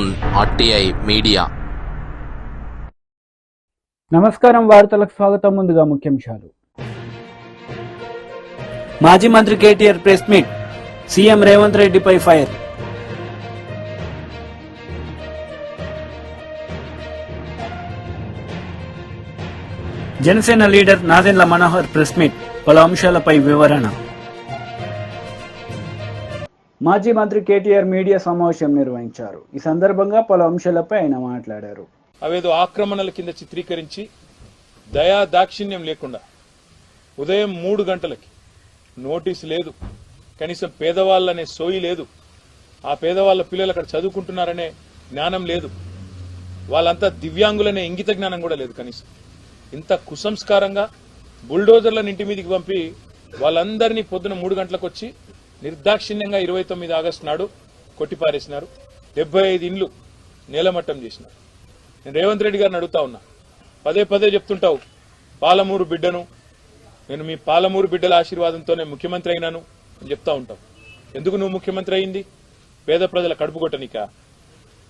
on RTI Media. నమస్కారం, వార్తలకు స్వాగతం. ముందుగా ముఖ్యాంశాలు. మాజీ మంత్రి KTR press meet, CM Revanth రెడ్డిపై fire. Janasena leader Nadendla Manohar press meet, పలు అంశాలపై వివరణ. మాజీ మంత్రి కేటీఆర్ మీడియా సమావేశం నిర్వహించారు. ఈ సందర్భంగా పలు అంశాలపై ఆయన మాట్లాడారు. అవేదో ఆక్రమణల కింద చిత్రీకరించి దయా దాక్షిణ్యం లేకుండా ఉదయం 3 గంటలకి నోటీసు లేదు, కనీసం పేదవాళ్ళనే సోయి లేదు, ఆ పేదవాళ్ళ పిల్లలు అక్కడ చదువుకుంటున్నారనే జ్ఞానం లేదు, వాళ్ళంతా దివ్యాంగులనే ఇంగిత జ్ఞానం కూడా లేదు. కనీసం ఇంత కుసంస్కారంగా బుల్డోజర్లను ఇంటి మీదకి పంపి వాళ్ళందరినీ పొద్దున 3 గంటలకు వచ్చి నిర్దాక్షిణ్యంగా 29 ఆగస్టు నాడు కొట్టిపారేసినారు. 75 ఇండ్లు నేలమట్టం చేసినారు. నేను రేవంత్ రెడ్డి గారిని అడుగుతా ఉన్నా, పదే పదే చెప్తుంటావు పాలమూరు బిడ్డను, నేను మీ పాలమూరు బిడ్డల ఆశీర్వాదంతోనే ముఖ్యమంత్రి అయినాను అని చెప్తా ఉంటావు. ఎందుకు నువ్వు ముఖ్యమంత్రి అయింది? పేద ప్రజల కడుపు కొట్టనికా?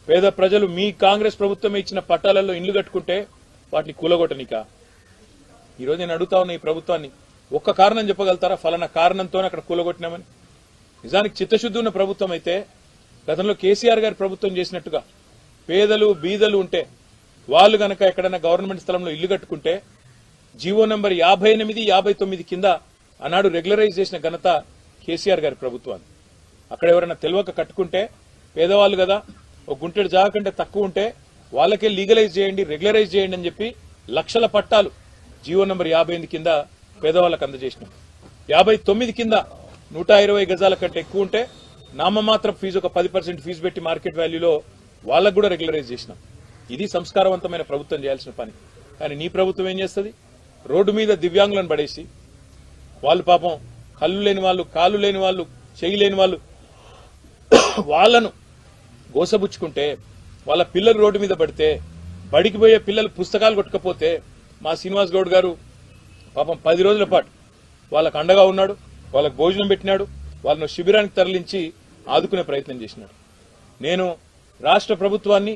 పేద ప్రజలు మీ కాంగ్రెస్ ప్రభుత్వమే ఇచ్చిన పట్టాలలో ఇండ్లు కట్టుకుంటే వాటిని కూలగొట్టనికా? ఈరోజు నేను అడుగుతా ఉన్నా ఈ ప్రభుత్వాన్ని, ఒక్క కారణం చెప్పగలుగుతారా ఫలానా కారణంతోనే అక్కడ కూలగొట్టినామని? నిజానికి చిత్తశుద్ధి ఉన్న ప్రభుత్వం అయితే గతంలో కేసీఆర్ గారి ప్రభుత్వం చేసినట్టుగా పేదలు బీదలు ఉంటే వాళ్ళు గనక ఎక్కడైనా గవర్నమెంట్ స్థలంలో ఇల్లు కట్టుకుంటే జీవో నంబర్ 58, 59 కింద ఆనాడు రెగ్యులరైజ్ చేసిన ఘనత కేసీఆర్ గారి ప్రభుత్వాన్ని. అక్కడ ఎవరైనా తెలియక కట్టుకుంటే పేదవాళ్ళు కదా, ఒక గుంటెడు జాగా కంటే తక్కువ ఉంటే వాళ్ళకే లీగలైజ్ చేయండి, రెగ్యులరైజ్ చేయండి అని చెప్పి లక్షల పట్టాలు జీవో నంబర్ 58 కింద పేదవాళ్ళకు అందజేసినాం. 59 కింద 120 గజాల కంటే ఎక్కువ ఉంటే నామమాత్రం ఫీజు, ఒక 10% ఫీజు పెట్టి మార్కెట్ వాల్యూలో వాళ్ళకు కూడా రెగ్యులరైజ్ చేసినాం. ఇది సంస్కారవంతమైన ప్రభుత్వం చేయాల్సిన పని. కానీ నీ ప్రభుత్వం ఏం చేస్తుంది? రోడ్డు మీద దివ్యాంగులను పడేసి, వాళ్ళు పాపం కళ్ళు లేని వాళ్ళు, కాళ్ళు లేని వాళ్ళు, చెయ్యి లేని వాళ్ళు, వాళ్లను గోసబుచ్చుకుంటే వాళ్ళ పిల్లలు రోడ్డు మీద పడితే, బడికి పోయే పిల్లలు పుస్తకాలు కొట్టుకపోతే మా శ్రీనివాస్ గౌడ్ గారు పాపం 10 రోజుల పాటు వాళ్ళకు అండగా ఉన్నాడు, వాళ్ళకు భోజనం పెట్టినాడు, వాళ్ళను శిబిరానికి తరలించి ఆదుకునే ప్రయత్నం చేసినాడు. నేను రాష్ట్ర ప్రభుత్వాన్ని,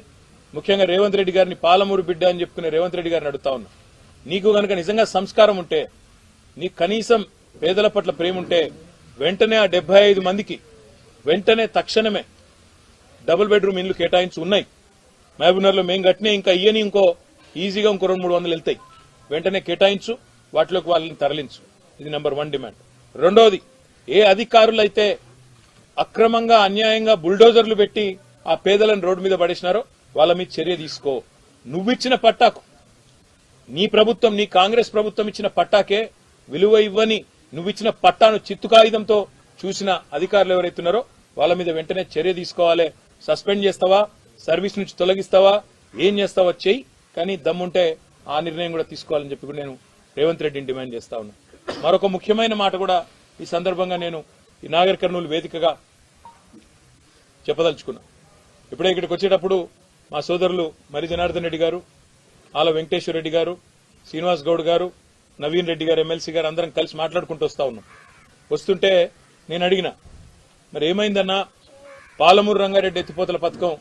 ముఖ్యంగా రేవంత్ రెడ్డి గారిని పాలమూరు బిడ్డ అని చెప్పుకునే రేవంత్ రెడ్డి గారిని అడుగుతా ఉన్నా, నీకు గనక నిజంగా సంస్కారం ఉంటే, నీకు కనీసం పేదల పట్ల ప్రేమ ఉంటే వెంటనే ఆ 75 మందికి వెంటనే తక్షణమే డబుల్ బెడ్రూమ్ ఇండ్లు కేటాయించి ఉన్నాయి. మహబూబ్నగర్లో మేము కట్టినే ఇంకా ఇయ్యని ఇంకో ఈజీగా ఇంకో 200-300 వెళ్తాయి. వెంటనే కేటాయించు, వాటిలోకి వాళ్ళని తరలించు. ఇది నెంబర్ 1 డిమాండ్. రెండోది, ఏ అధికారులైతే అక్రమంగా అన్యాయంగా బుల్డోజర్లు పెట్టి ఆ పేదలను రోడ్డు మీద పడేసినారో వాళ్ళ మీద చర్య తీసుకో. నువ్విచ్చిన పట్టాకు, నీ ప్రభుత్వం, నీ కాంగ్రెస్ ప్రభుత్వం ఇచ్చిన పట్టాకే విలువ ఇవ్వని నువ్విచ్చిన పట్టాను చిత్తు కాగితంతో చూసిన అధికారులు ఎవరైతున్నారో వాళ్ళ మీద వెంటనే చర్య తీసుకోవాలి. సస్పెండ్ చేస్తావా, సర్వీస్ నుంచి తొలగిస్తావా, ఏం చేస్తావా చెయ్యి, కానీ దమ్ముంటే ఆ నిర్ణయం కూడా తీసుకోవాలని చెప్పి కూడా నేను రేవంత్ రెడ్డిని డిమాండ్ చేస్తా ఉన్నా. మరొక ముఖ్యమైన మాట కూడా ఈ సందర్భంగా నేను ఈ నాగర్ కర్నూలు వేదికగా చెప్పదలుచుకున్నా. ఇప్పుడే ఇక్కడికి వచ్చేటప్పుడు మా సోదరులు మరి జనార్దన్ రెడ్డి గారు, ఆల వెంకటేశ్వర రెడ్డి గారు, శ్రీనివాస్ గౌడ్ గారు, నవీన్ రెడ్డి గారు, ఎమ్మెల్సీ గారు అందరం కలిసి మాట్లాడుకుంటూ వస్తా ఉన్నాం. వస్తుంటే నేను అడిగిన, మరి ఏమైందన్నా, పాలమూరు రంగారెడ్డి ఎత్తిపోతల పథకం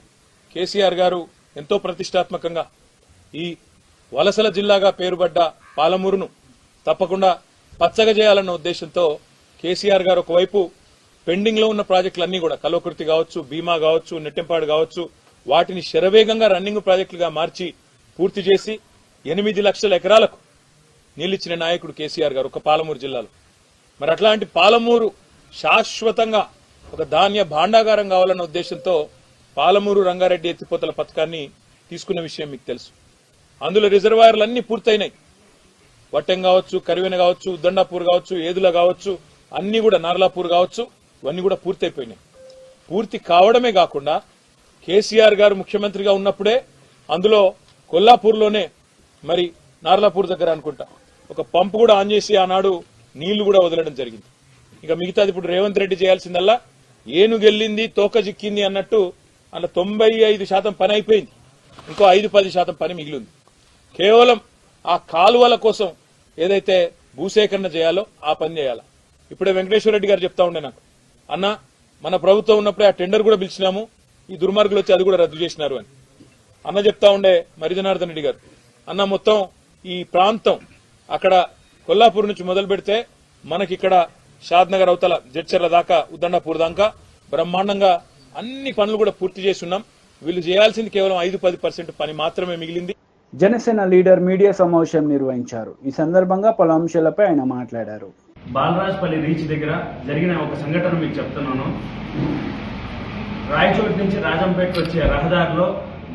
కేసీఆర్ గారు ఎంతో ప్రతిష్టాత్మకంగా ఈ వలసల జిల్లాగా పేరుపడ్డ పాలమూరును తప్పకుండా పచ్చగా చేయాలన్న ఉద్దేశంతో కేసీఆర్ గారు ఒకవైపు పెండింగ్ లో ఉన్న ప్రాజెక్టులన్నీ కూడా కల్వకుర్తి కావచ్చు, భీమా కావచ్చు, నెట్టెంపాడు కావచ్చు, వాటిని శరవేగంగా రన్నింగ్ ప్రాజెక్టులుగా మార్చి పూర్తి చేసి 8 లక్షల ఎకరాలకు నీళ్లిచ్చిన నాయకుడు కేసీఆర్ గారు ఒక పాలమూరు జిల్లాలో. మరి అట్లాంటి పాలమూరు శాశ్వతంగా ఒక ధాన్య భాండాగారం కావాలన్న ఉద్దేశంతో పాలమూరు రంగారెడ్డి ఎత్తిపోతల పథకాన్ని తీసుకున్న విషయం మీకు తెలుసు. అందులో రిజర్వాయర్లన్నీ పూర్తయినాయి. వట్టెం కావచ్చు, కరివెన కావచ్చు, ఉద్దండాపూర్ కావచ్చు, ఏదుల కావచ్చు, అన్ని కూడా నార్లాపూర్ కావచ్చు, ఇవన్నీ కూడా పూర్తయిపోయినాయి. పూర్తి కావడమే కాకుండా కేసీఆర్ గారు ముఖ్యమంత్రిగా ఉన్నప్పుడే అందులో కొల్లాపూర్లోనే, మరి నార్లాపూర్ దగ్గర అనుకుంటా, ఒక పంపు కూడా ఆన్ చేసి ఆనాడు నీళ్లు కూడా వదలడం జరిగింది. ఇక మిగతాది ఇప్పుడు రేవంత్ రెడ్డి చేయాల్సిందల్లా ఏనుగెళ్లింది తోక చిక్కింది అన్నట్టు అలా 95% పని అయిపోయింది. ఇంకో 5-10% పని మిగిలింది. కేవలం ఆ కాలువల కోసం ఏదైతే భూసేకరణ చేయాలో ఆ పని చేయాలా. ఇప్పుడే వెంకటేశ్వర రెడ్డి గారు చెప్తా ఉండే నాకు, అన్న మన ప్రభుత్వం ఉన్నప్పుడే ఆ టెండర్ కూడా పిలిచినాము, ఈ దుర్మార్గులు వచ్చి అది కూడా రద్దు చేసినారు అని అన్న చెప్తా ఉండే మరి జనార్దన్ రెడ్డి గారు. అన్న మొత్తం ఈ ప్రాంతం అక్కడ కొల్లాపూర్ నుంచి మొదలు పెడితే మనకిక్కడ షాద్ నగర్ అవతల జడ్చర్ల దాకా ఉద్దండపూర్ దాకా బ్రహ్మాండంగా అన్ని పనులు కూడా పూర్తి చేస్తున్నాం. వీళ్ళు చేయాల్సింది కేవలం 5-10% పని మాత్రమే మిగిలింది. జనసేన లీడర్ మీడియా సమావేశం నిర్వహించారు. ఈ సందర్భంగా పలు అంశాలపై ఆయన మాట్లాడారు. బాలరాజ్పల్లి రీచ్ దగ్గర జరిగిన ఒక సంఘటన మీకు చెప్తున్నాను. రాయచోటి నుంచి రాజంపేటకు వచ్చే రహదారిలో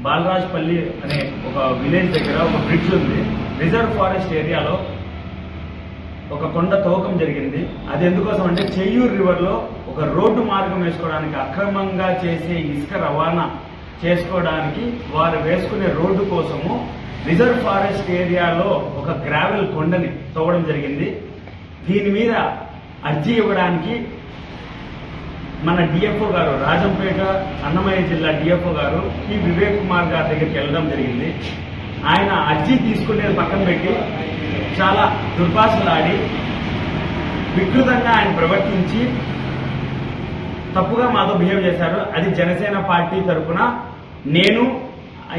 బాలరాజ్పల్లి అనే ఒక విలేజ్ దగ్గర ఒక బ్రిడ్జ్ ఉంది. రిజర్వ్ ఫారెస్ట్ ఏరియాలో ఒక కొండ తవ్వకం జరిగింది. అది ఎందుకోసం అంటే చెయ్యూరు రివర్ లో ఒక రోడ్డు మార్గం వేసుకోవడానికి, అక్రమంగా చేసే ఇసుక రవాణా చేసుకోవడానికి వారు వేసుకునే రోడ్డు కోసము రిజర్వ్ ఫారెస్ట్ ఏరియాలో ఒక గ్రావెల్ కొండని తవ్వడం జరిగింది. దీని మీద అర్జీ ఇవ్వడానికి మన డిఎఫ్ఓ గారు, రాజంపేట అన్నమయ్య జిల్లా డిఎఫ్ఓ గారు ఈ వివేక్ కుమార్ గారి దగ్గరికి వెళ్ళడం జరిగింది. ఆయన అర్జీ తీసుకునేది పక్కన పెట్టి చాలా దుర్భాషలాడి వికృతంగా ఆయన ప్రవర్తించి తప్పుగా మాతో బిహేవ్ చేశారు. అది జనసేన పార్టీ తరఫున నేను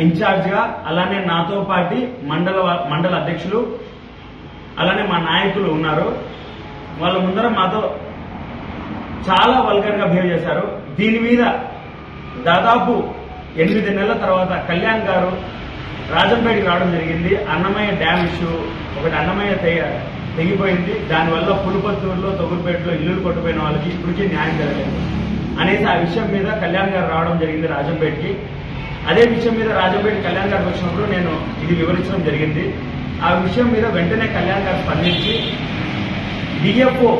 ఇన్ఛార్జ్ గా, అలానే నాతో పాటు మండల అధ్యక్షులు, అలానే మా నాయకులు ఉన్నారు. వాళ్ళ ముందర మాతో చాలా వల్గర్ గా బిహేవ్ చేశారు. దీని మీద దాదాపు 8 నెలల తర్వాత కళ్యాణ్ గారు రాజంపేటకి రావడం జరిగింది. అన్నమయ్య డ్యామ్ ఇష్యూ ఒకటి, అన్నమయ్య తెగిపోయింది, దానివల్ల పులుపత్తూరులో, తొగురుపేటలో ఇల్లులు కొట్టుపోయిన వాళ్ళకి ఇప్పటికీ న్యాయం జరగలేదు అనేసి ఆ విషయం మీద కళ్యాణ్ గారు రావడం జరిగింది రాజంపేటకి. అదే విషయం మీద రాజంపేట కళ్యాణ్ గారికి వచ్చినప్పుడు నేను ఇది వివరించడం జరిగింది. ఆ విషయం మీద వెంటనే కళ్యాణ్ గారు స్పందించి డిఎఫ్ఓ,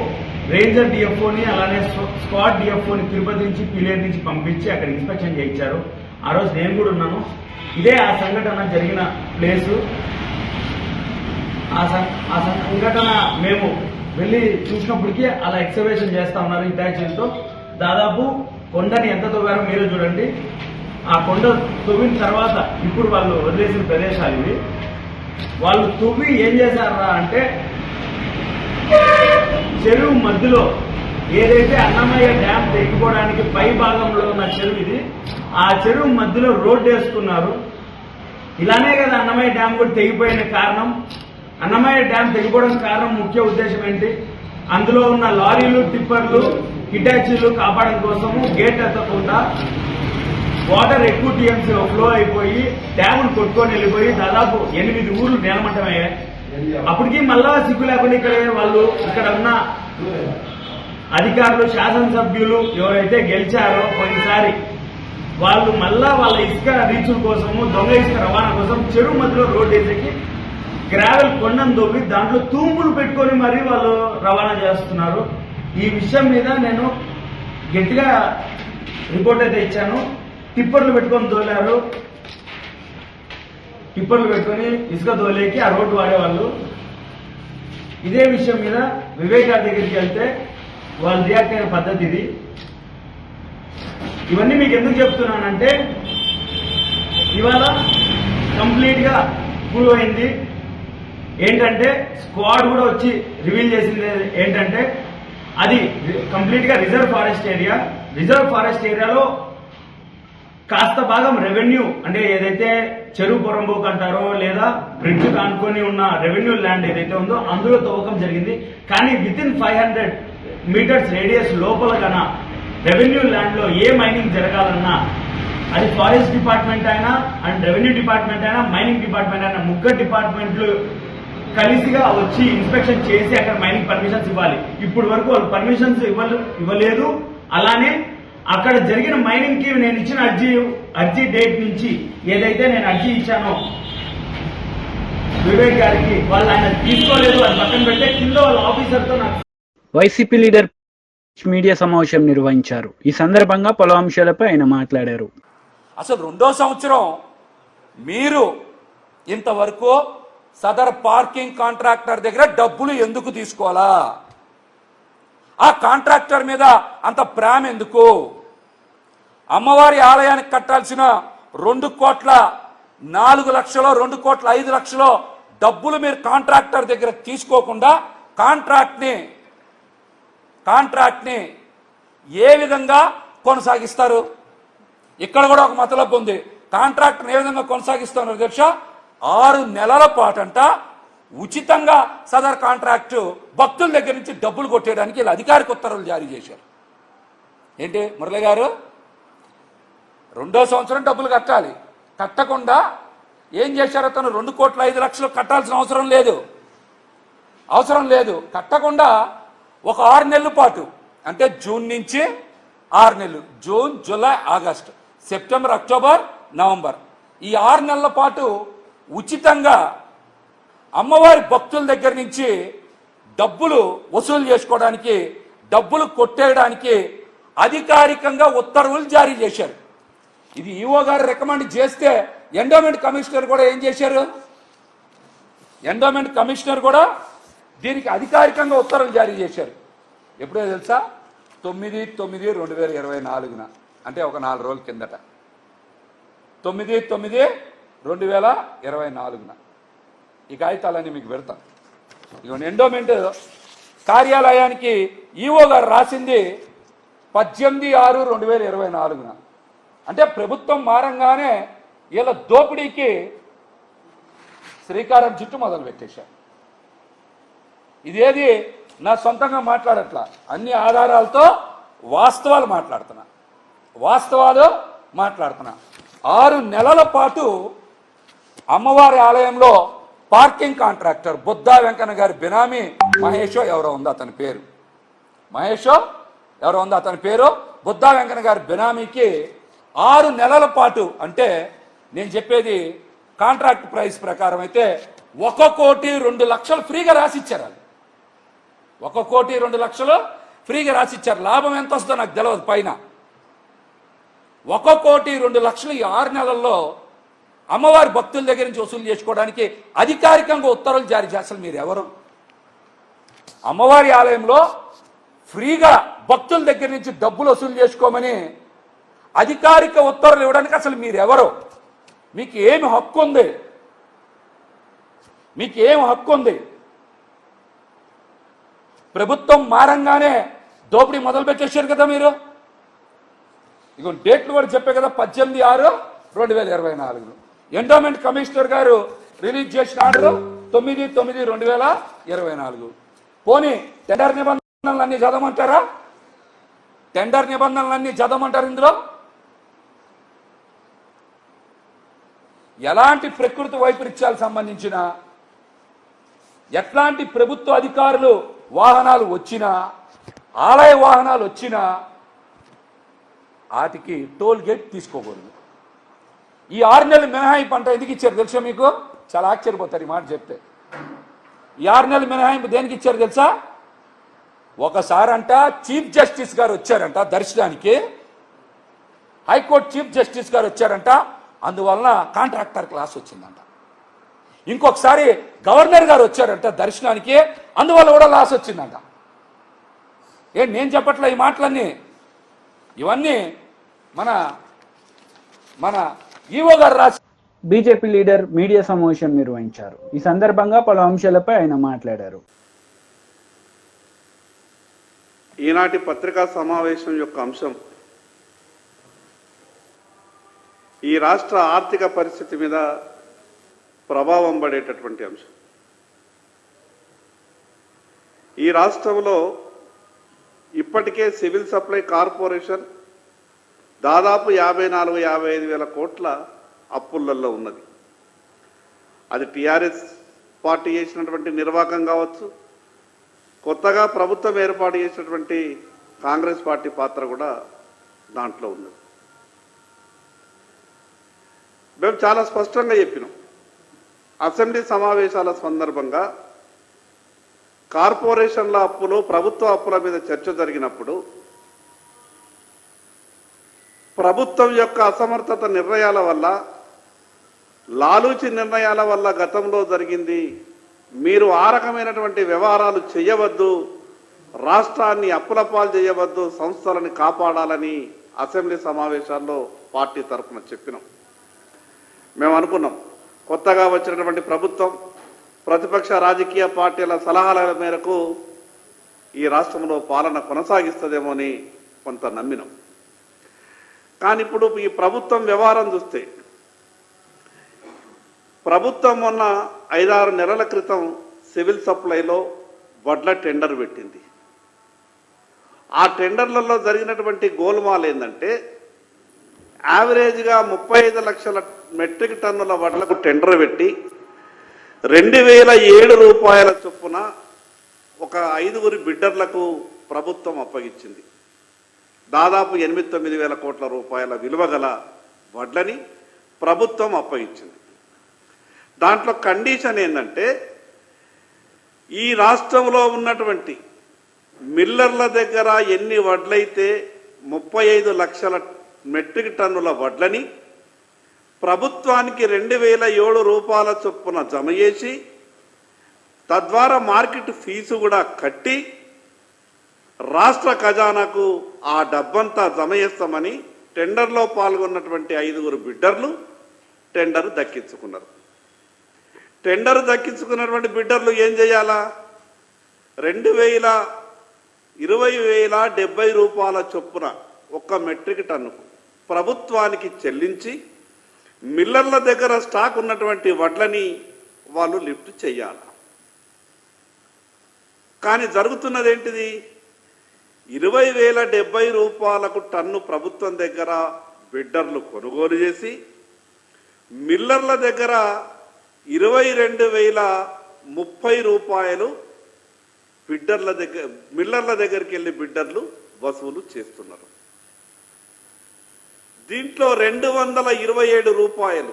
రేంజర్ డిఎఫ్ఓని అలానే స్క్వాడ్ డిఎఫ్ఓని తిరుపతి నుంచి పిలేరు నుంచి పంపించి అక్కడ ఇన్స్పెక్షన్ చేయించారు. ఆ రోజు నేను కూడా ఉన్నాను. ఇదే ఆ సంఘటన జరిగిన ప్లేసు. ఆ సంఘటన మేము వెళ్లి చూసినప్పటికీ అలా ఎక్స్కవేషన్ చేస్తా ఉన్నారు హిటాచీలతో. దాదాపు కొండని ఎంత తవ్వారో మీరే చూడండి. ఆ కొండ తవ్విన తర్వాత ఇప్పుడు వాళ్ళు వదిలేసిన ప్రదేశాలు ఇవి. వాళ్ళు తవ్వి ఏం చేశారా అంటే చెరువు మధ్యలో ఏదైతే అన్నమయ్య డ్యామ్ తెగిపోవడానికి పై భాగంలో ఉన్న చెరువు ఇది, ఆ చెరువు మధ్యలో రోడ్డు వేసుకున్నారు. ఇలానే కదా అన్నమయ్య డ్యామ్ కూడా తెగిపోయిన కారణం. అన్నమయ్య డ్యామ్ తెగిపోవడానికి కారణం ముఖ్య ఉద్దేశం ఏంటి? అందులో ఉన్న లారీలు, టిప్పర్లు, హిటాచీలు కాపాడడం కోసము గేట్ ఎత్తకుండా వాటర్ ఎక్కువ టీఎంసీ ఫ్లో అయిపోయి డ్యామును కొట్టుకొని వెళ్ళిపోయి దాదాపు 8 ఊర్లు నేలమట్టమయ్యాయి. అప్పటికి మళ్ళా సిగ్గు లేకుండా ఇక్కడ ఉన్న అధికారులు, శాసనసభ్యులు ఎవరైతే గెలిచారో పోయినసారి, వాళ్ళు మళ్ళా వాళ్ళ ఇసుక రీచుల కోసము, దొంగ ఇసుక రవాణా కోసం చెరువు మధ్యలో రోడ్డు వేసేకి గ్రావెల్ కొండను దొబ్బి దాంట్లో తూములు పెట్టుకొని మరీ వాళ్ళు రవాణా చేస్తున్నారు. ఈ విషయం మీద నేను గట్టిగా రిపోర్ట్ అయితే ఇచ్చాను. టిప్పర్లు పెట్టుకొని దోలారు, టిప్పర్లు పెట్టుకొని ఇసుక దోలేకి ఆ రోడ్డు వాడేవాళ్ళు. ఇదే విషయం మీద వివేక్ గారి దగ్గరికి వెళ్తే వాళ్ళు రియాక్ట్ అయిన పద్ధతి ఇది. ఇవన్నీ మీకు ఎందుకు చెప్తున్నానంటే ఇవాళ కంప్లీట్ గా ప్రూవ్ అయింది. ఏంటంటే స్క్వాడ్ కూడా వచ్చి రివీల్ చేసింది ఏంటంటే అది కంప్లీట్ గా reserve forest area. Reserve forest ఏరియాలో కాస్త భాగం రెవెన్యూ, అంటే ఏదైతే చెరువు పొరంబోకు అంటారో లేదా బ్రిడ్జ్ కానుకొని ఉన్న రెవెన్యూ ల్యాండ్ ఏదైతే ఉందో అందులో తవ్వకం జరిగింది. కానీ వితిన్ 500 మీటర్స్ రేడియస్ లోపల కన రెవెన్యూ ల్యాండ్ లో ఏ మైనింగ్ జరగాలన్నా అది ఫారెస్ట్ డిపార్ట్మెంట్ అయినా అండ్ రెవెన్యూ డిపార్ట్మెంట్ అయినా మైనింగ్ డిపార్ట్మెంట్ అయినా ముగ్గురు డిపార్ట్మెంట్లు కలిసిగా వచ్చి ఇన్స్పెక్షన్ చేసి అక్కడ మైనింగ్ పర్మిషన్స్ ఇవ్వాలి. ఇప్పుడు వరకు వాళ్ళు పర్మిషన్స్ ఇవ్వలేదు. అలానే అక్కడ జరిగిన మైనింగ్ కి నేను ఇచ్చిన అర్జీ డేట్ నుంచి ఏదైతే నేను అర్జీ ఇచ్చానో వివేక్ గారికి, వాళ్ళు ఆయన తీసుకోలేదు, అది పక్కన పెట్టే కింద వాళ్ళ ఆఫీసర్తో నాకు. వైసీపీ లీడర్ మీడియా సమావేశం నిర్వహించారు. ఈ సందర్భంగా పలు అంశాలపై ఆయన మాట్లాడారు. అసలు 2వ సంవత్సరం మీరు ఇంతవరకు సదర్ పార్కింగ్ కాంట్రాక్టర్ దగ్గర డబ్బులు ఎందుకు తీసుకోవాలా? ఆ కాంట్రాక్టర్ మీద అంత ప్రేమ ఎందుకు? అమ్మవారి ఆలయానికి కట్టాల్సిన 2,04,00,000 2,05,00,000 డబ్బులు మీరు కాంట్రాక్టర్ దగ్గర తీసుకోకుండా కాంట్రాక్ట్ ని ఏ విధంగా కొనసాగిస్తారు? ఇక్కడ కూడా ఒక మతలబు ఉంది. కాంట్రాక్ట్ ఏ విధంగా కొనసాగిస్తున్నారు అధ్యక్ష? 6 నెలల పాటంట ఉచితంగా సదర్ కాంట్రాక్టు భక్తుల దగ్గర నుంచి డబ్బులు కొట్టేయడానికి ఇలా అధికారిక ఉత్తర్వులు జారీ చేశారు. ఏంటి మురళి గారు, 2వ సంవత్సరం డబ్బులు కట్టాలి, కట్టకుండా ఏం చేశారు? అతను 2,05,00,000 కట్టాల్సిన అవసరం లేదు. కట్టకుండా ఒక 6 నెలల పాటు, అంటే జూన్ నుంచి 6 నెలలు, June, July, August, September, October, November, ఈ 6 నెలల పాటు ఉచితంగా అమ్మవారి భక్తుల దగ్గర నుంచి డబ్బులు వసూలు చేసుకోవడానికి, డబ్బులు కొట్టేయడానికి అధికారికంగా ఉత్తర్వులు జారీ చేశారు. ఇది ఈఓ గారు రికమెండ్ చేస్తే ఎండోమెంట్ కమిషనర్ కూడా ఏం చేశారు? ఎండోమెంట్ కమిషనర్ కూడా దీనికి అధికారికంగా ఉత్తర్వులు జారీ చేశారు. ఎప్పుడో తెలుసా? 9/9/2024, అంటే ఒక 4 రోజుల కిందట. 9/9/2024 ఈ కాగితాలన్నీ మీకు పెడతాను. ఇక ఎండోమెంట్ కార్యాలయానికి ఈఓ గారు రాసింది 18/6/2024. అంటే ప్రభుత్వం మారంగానే వీళ్ళ దోపిడీకి శ్రీకారం చుట్టూ మొదలు పెట్టేశారు. ఇదేది నా సొంతంగా మాట్లాడట్లా, అన్ని ఆధారాలతో వాస్తవాలు మాట్లాడుతున్నా. 6 నెలల పాటు అమ్మవారి ఆలయంలో పార్కింగ్ కాంట్రాక్టర్ బుద్ధా వెంకన్న గారి బినామీ మహేషో ఎవరో ఉంది అతని పేరు, బుద్ధా వెంకన్న గారి బినామీకి 6 నెలల పాటు, అంటే నేను చెప్పేది కాంట్రాక్ట్ ప్రైస్ ప్రకారం అయితే 1,02,00,000 ఫ్రీగా రాసిచ్చారు. 1,02,00,000 ఫ్రీగా రాసిచ్చారు. లాభం ఎంత వస్తుందో నాకు తెలియదు. పైన 1,02,00,000 ఈ 6 నెలల్లో అమ్మవారి భక్తుల దగ్గర నుంచి వసూలు చేసుకోవడానికి అధికారికంగా ఉత్తర్వులు జారీ చేస్తారు. మీరు ఎవరు? అమ్మవారి ఆలయంలో ఫ్రీగా భక్తుల దగ్గర నుంచి డబ్బులు వసూలు చేసుకోమని అధికారిక ఉత్తర్వులు ఇవ్వడానికి అసలు మీరు ఎవరు? మీకు ఏమి హక్కు ఉంది? ప్రభుత్వం మారంగానే దోపిడీ మొదలు పెట్టేశారు కదా మీరు. ఇక డేట్లు కూడా చెప్పే కదా, 18/6/2024 ఎండోమెంట్ కమిషనర్ గారు రిలీజ్ చేసిన ఆర్డర్ 9/9/2024. పోనీ టెండర్ నిబంధనలన్నీ చదవమంటారా? ఇందులో ఎలాంటి ప్రకృతి వైపరీత్యాలకు సంబంధించిన ఎట్లాంటి ప్రభుత్వ అధికారులు వాహనాలు వచ్చినా, ఆలయ వాహనాలు వచ్చినా వాటికి టోల్ గేట్ తీసుకోకూడదు. ఈ 6 నెలలు మినహాయింపు అంట ఎందుకు ఇచ్చారు తెలుసా మీకు? చాలా ఆశ్చర్యపోతారు ఈ మాట చెప్తే. ఈ 6 నెలలు మినహాయింపు దేనికి ఇచ్చారు తెలుసా? ఒకసారంట చీఫ్ జస్టిస్ గారు వచ్చారంట దర్శనానికి, హైకోర్టు చీఫ్ జస్టిస్ గారు వచ్చారంట, అందువలన కాంట్రాక్టర్ క్లాస్ వచ్చిందంట. ఇంకొకసారి గవర్నర్ గారు వచ్చారంట దర్శనానికి, అందువల్ల కూడా లాస్ వచ్చిందంట. నేను చెప్పట్లే ఈ మాటలన్నీ, ఇవన్నీ మన ఈవో గారు రాసి. బీజేపీ లీడర్ మీడియా సమావేశం నిర్వహించారు. ఈ సందర్భంగా పలు అంశాలపై ఆయన మాట్లాడారు. ఈనాటి పత్రికా సమావేశం యొక్క అంశం ఈ రాష్ట్ర ఆర్థిక పరిస్థితి మీద ప్రభావం పడేటటువంటి అంశం. ఈ రాష్ట్రంలో ఇప్పటికే సివిల్ సప్లై కార్పొరేషన్ దాదాపు 54-55 వేల కోట్ల అప్పులలో ఉన్నది. అది టీఆర్ఎస్ పార్టీ చేసినటువంటి నిర్వాహకం కావచ్చు, కొత్తగా ప్రభుత్వం ఏర్పాటు చేసినటువంటి కాంగ్రెస్ పార్టీ పాత్ర కూడా దాంట్లో ఉన్నది. మేము చాలా స్పష్టంగా చెప్పినాం. అసెంబ్లీ సమావేశాల సందర్భంగా కార్పొరేషన్ల అప్పులు, ప్రభుత్వ అప్పుల మీద చర్చ జరిగినప్పుడు ప్రభుత్వం యొక్క అసమర్థత నిర్ణయాల వల్ల, లాలూచి నిర్ణయాల వల్ల గతంలో జరిగింది. మీరు ఆ రకమైనటువంటి వ్యవహారాలు చేయవద్దు, రాష్ట్రాన్ని అప్పులపాలు చేయవద్దు, సంస్థలని కాపాడాలని అసెంబ్లీ సమావేశాల్లో పార్టీ తరఫున చెప్పినాం. మేము అనుకున్నాం కొత్తగా వచ్చినటువంటి ప్రభుత్వం ప్రతిపక్ష రాజకీయ పార్టీల సలహాల మేరకు ఈ రాష్ట్రంలో పాలన కొనసాగిస్తుందేమో అని కొంత నమ్మినాం. కానీ ఇప్పుడు ఈ ప్రభుత్వం వ్యవహారం చూస్తే ప్రభుత్వం మొన్న 5-6 నెలల క్రితం సివిల్ సప్లైలో వడ్ల టెండర్ పెట్టింది. ఆ టెండర్లలో జరిగినటువంటి గోల్మాల్ ఏంటంటే యావరేజ్గా 35 లక్షల మెట్రిక్ టన్నుల వడ్లకు టెండర్ పెట్టి 2007 రూపాయల చొప్పున ఒక 5 బిడ్డర్లకు ప్రభుత్వం అప్పగించింది. దాదాపు 8-9 వేల కోట్ల రూపాయల విలువ గల వడ్లని ప్రభుత్వం అప్పగించింది. దాంట్లో కండిషన్ ఏంటంటే ఈ రాష్ట్రంలో ఉన్నటువంటి మిల్లర్ల దగ్గర ఎన్ని వడ్లయితే 35 లక్షల మెట్రిక్ టన్నుల వడ్లని ప్రభుత్వానికి 2007 రూపాయల చొప్పున జమ చేసి తద్వారా మార్కెట్ ఫీజు కూడా కట్టి రాష్ట్ర ఖజానాకు ఆ డబ్బంతా జమ చేస్తామని టెండర్లో పాల్గొన్నటువంటి 5 బిడ్డర్లు టెండర్ దక్కించుకున్నారు. టెండర్ దక్కించుకున్నటువంటి బిడ్డర్లు ఏం చేయాలా? 20,70 రూపాయల చొప్పున ఒక్క మెట్రిక్ టన్నుకు ప్రభుత్వానికి చెల్లించి మిల్లర్ల దగ్గర స్టాక్ ఉన్నటువంటి వడ్లని వాళ్ళు లిఫ్ట్ చేయాలి. కానీ జరుగుతున్నది ఏంటిది? 20,070 రూపాయలకు టన్ను ప్రభుత్వం దగ్గర బిడ్డర్లు కొనుగోలు చేసి మిల్లర్ల దగ్గర 22,030 రూపాయలు మిల్లర్ల దగ్గరికి వెళ్ళి బిడ్డర్లు వసూలు చేస్తున్నారు. దీంట్లో 227 రూపాయలు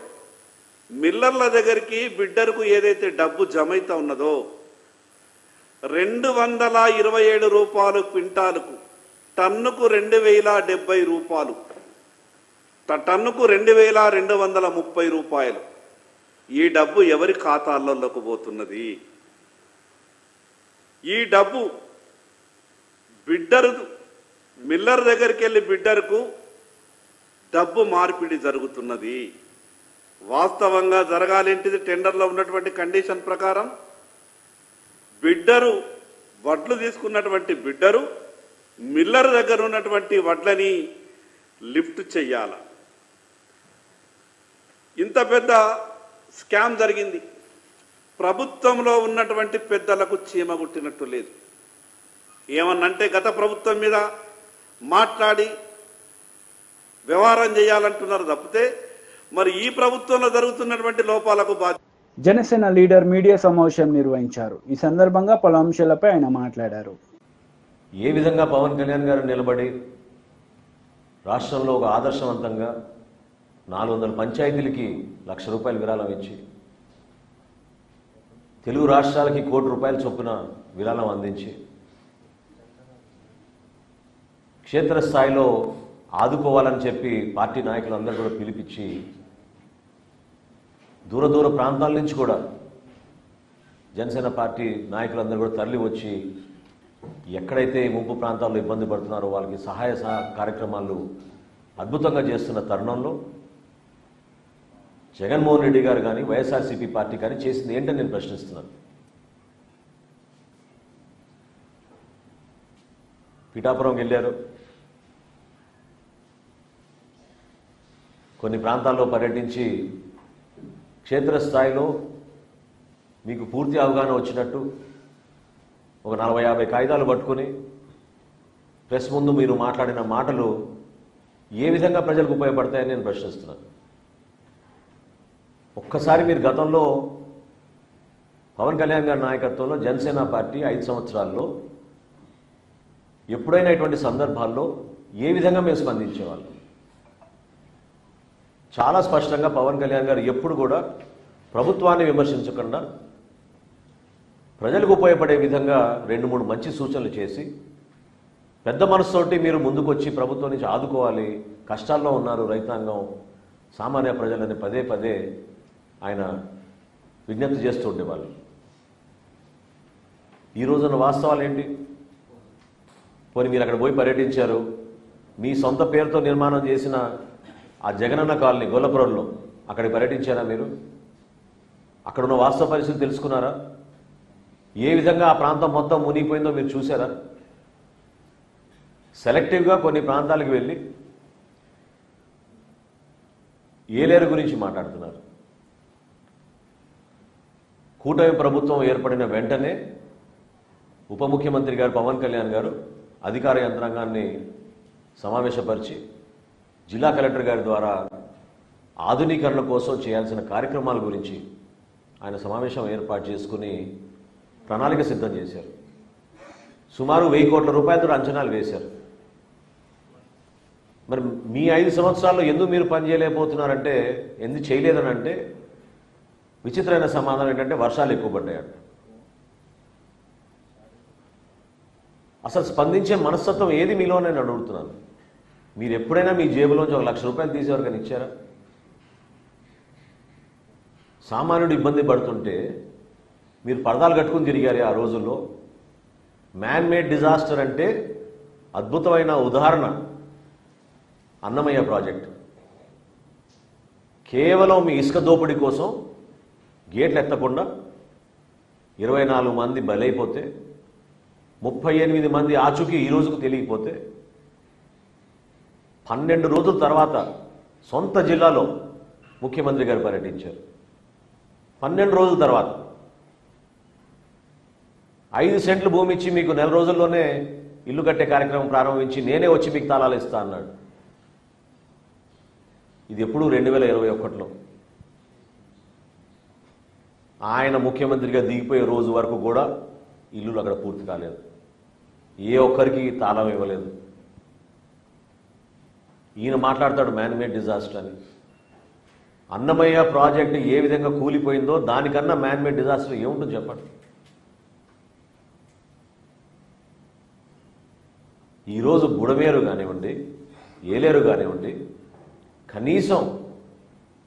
మిల్లర్ల దగ్గరికి బిడ్డర్కు ఏదైతే డబ్బు జమైతా ఉన్నదో 227 రూపాయలు క్వింటాలుకు టన్నుకు 2,070 రూపాయలు, టన్నుకు 2,230 రూపాయలు. ఈ డబ్బు ఎవరి ఖాతాల్లోకి పోతున్నది? ఈ డబ్బు మిల్లర్ దగ్గరికి వెళ్ళి బిడ్డర్కు డబ్బు మార్పిడి జరుగుతున్నది. వాస్తవంగా జరగాలేంటిది? టెండర్లో ఉన్నటువంటి కండిషన్ ప్రకారం వడ్లు తీసుకున్నటువంటి బిడ్డరు మిల్లర్ దగ్గర ఉన్నటువంటి వడ్లని లిఫ్ట్ చెయ్యాల. ఇంత పెద్ద స్కామ్ జరిగింది. ప్రభుత్వంలో ఉన్నటువంటి పెద్దలకు చీమ గుట్టినట్టు లేదు. ఏమన్నంటే గత ప్రభుత్వం మీద మాట్లాడి వ్యవహారం చేయాలంటున్నారు తప్పితే మరి ఈ ప్రభుత్వంలో జరుగుతున్నటువంటి లోపాలకు బాధ్యత. జనసేన లీడర్ మీడియా సమావేశం నిర్వహించారు. ఈ సందర్భంగా పలు అంశాలపై ఆయన మాట్లాడారు. ఏ విధంగా పవన్ కళ్యాణ్ గారు నిలబడి రాష్ట్రంలో ఒక ఆదర్శవంతంగా 400 పంచాయతీలకి ₹1,00,000 విరాళం ఇచ్చి తెలుగు రాష్ట్రాలకి ₹1,00,00,000 చొప్పున విరాళం అందించి క్షేత్రస్థాయిలో ఆదుకోవాలని చెప్పి పార్టీ నాయకులందరూ కూడా పిలిపించి దూర ప్రాంతాల నుంచి కూడా జనసేన పార్టీ నాయకులందరూ కూడా తరలి వచ్చి ఎక్కడైతే ముంపు ప్రాంతాల్లో ఇబ్బంది పడుతున్నారో వాళ్ళకి సహాయ కార్యక్రమాలు అద్భుతంగా చేస్తున్న తరుణంలో జగన్మోహన్ రెడ్డి గారు కానీ వైఎస్ఆర్సీపీ పార్టీ కానీ చేసింది ఏంటని నేను ప్రశ్నిస్తున్నాను. పిఠాపురం వెళ్ళారు, కొన్ని ప్రాంతాల్లో పర్యటించి క్షేత్రస్థాయిలో మీకు పూర్తి అవగాహన వచ్చినట్టు ఒక 40-50 కాగితాలు పట్టుకొని ప్రెస్ ముందు మీరు మాట్లాడిన మాటలు ఏ విధంగా ప్రజలకు ఉపయోగపడతాయని నేను ప్రశ్నిస్తున్నాను. ఒక్కసారి మీరు గతంలో పవన్ కళ్యాణ్ గారి నాయకత్వంలో జనసేన పార్టీ 5 సంవత్సరాల్లో ఎప్పుడైనా ఇటువంటి సందర్భాల్లో ఏ విధంగా మేము స్పందించేవాళ్ళం? చాలా స్పష్టంగా పవన్ కళ్యాణ్ గారు ఎప్పుడు కూడా ప్రభుత్వాన్ని విమర్శించకుండా ప్రజలకు ఉపయోగపడే విధంగా 2-3 మంచి సూచనలు చేసి పెద్ద మనసుతోటి మీరు ముందుకొచ్చి ప్రభుత్వం నుంచి ఆదుకోవాలి, కష్టాల్లో ఉన్నారు రైతాంగం, సామాన్య ప్రజలని పదే ఆయన విజ్ఞప్తి చేస్తూ ఉండేవాళ్ళు. ఈ రోజున వాస్తవాలు ఏంటి? పోనీ మీరు అక్కడ పోయి పర్యటించారు, మీ సొంత పేరుతో నిర్మాణం చేసిన ఆ జగనన్న కాలనీ గొల్లపురంలో అక్కడికి పర్యటించారా మీరు? అక్కడున్న వాస్తవ పరిస్థితి తెలుసుకున్నారా? ఏ విధంగా ఆ ప్రాంతం మొత్తం మునిగిపోయిందో మీరు చూసారా? సెలెక్టివ్గా కొన్ని ప్రాంతాలకు వెళ్ళి ఏలేరు గురించి మాట్లాడుతున్నారు. కూటమి ప్రభుత్వం ఏర్పడిన వెంటనే ఉప ముఖ్యమంత్రి గారు పవన్ కళ్యాణ్ గారు అధికార యంత్రాంగాన్ని సమావేశపరిచి జిల్లా కలెక్టర్ గారి ద్వారా ఆధునీకరణ కోసం చేయాల్సిన కార్యక్రమాల గురించి ఆయన సమావేశం ఏర్పాటు చేసుకుని ప్రణాళిక సిద్ధం చేశారు. సుమారు 1000 కోట్ల రూపాయలతో అంచనాలు వేశారు. మరి మీ 5 సంవత్సరాల్లో ఎందుకు మీరు పని చేయలేకపోతున్నారంటే, ఎందుకు చేయలేదని అంటే విచిత్రమైన సమాధానం ఏంటంటే వర్షాలు ఎక్కువ పడ్డాయంట. అసలు స్పందించే మనస్తత్వం ఏది మీలో నేను అడుగుతున్నాను. మీరు ఎప్పుడైనా మీ జేబులోంచి 1 లక్ష రూపాయలు తీసేవరకని ఇచ్చారా? సామాన్యుడు ఇబ్బంది పడుతుంటే మీరు పరదాలు కట్టుకుని తిరిగారు ఆ రోజుల్లో. మ్యాన్ మేడ్ డిజాస్టర్ అంటే అద్భుతమైన ఉదాహరణ అన్నమయ్య ప్రాజెక్ట్. కేవలం మీ ఇసుక దోపిడీ కోసం గేట్లు ఎత్తకుండా 24 మంది బలైపోతే, 38 మంది ఆచూకీ ఈ రోజుకు తెలియకపోతే, 12 రోజుల తర్వాత సొంత జిల్లాలో ముఖ్యమంత్రి గారు పర్యటించారు. 12 రోజుల తర్వాత 5 సెంట్లు భూమి ఇచ్చి మీకు 4 రోజుల్లోనే ఇల్లు కట్టే కార్యక్రమం ప్రారంభించి నేనే వచ్చి మీకు తాళాలు ఇస్తా అన్నాడు. ఇది ఎప్పుడు 2021లో ఆయన ముఖ్యమంత్రిగా దిగిపోయే రోజు వరకు కూడా ఇల్లులు అక్కడ పూర్తి కాలేదు. ఏ ఒక్కరికి తాళం ఇవ్వలేదు. ఈయన మాట్లాడతాడు మ్యాన్ మేడ్ డిజాస్టర్ అని. అన్నమయ్య ప్రాజెక్టు ఏ విధంగా కూలిపోయిందో దానికన్నా మ్యాన్ మేడ్ డిజాస్టర్ ఏముంటుంది చెప్పండి. ఈరోజు బుడమేరు కానివ్వండి, ఏలేరు కానివ్వండి, కనీసం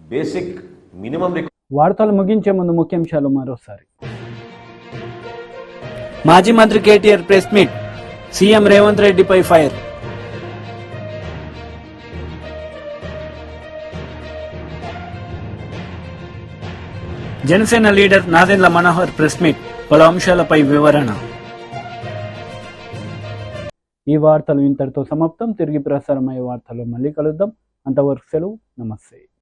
బేసిక్ మినిమం వార్తలు ముగించే ముందు ముఖ్యాంశాలు మరోసారి. మాజీ మంత్రి KTR press meet, CM Revanth రెడ్డిపై fire. Janasena leader Nadendla Manohar press meet, పలు అంశాలపై వివరణ. ఈ వార్తలు ఇంతటితో సమాప్తం. తిరిగి ప్రసారమయ్యే వార్తలు మళ్ళీ కలుద్దాం. అంతవరకు సెలవు. నమస్తే.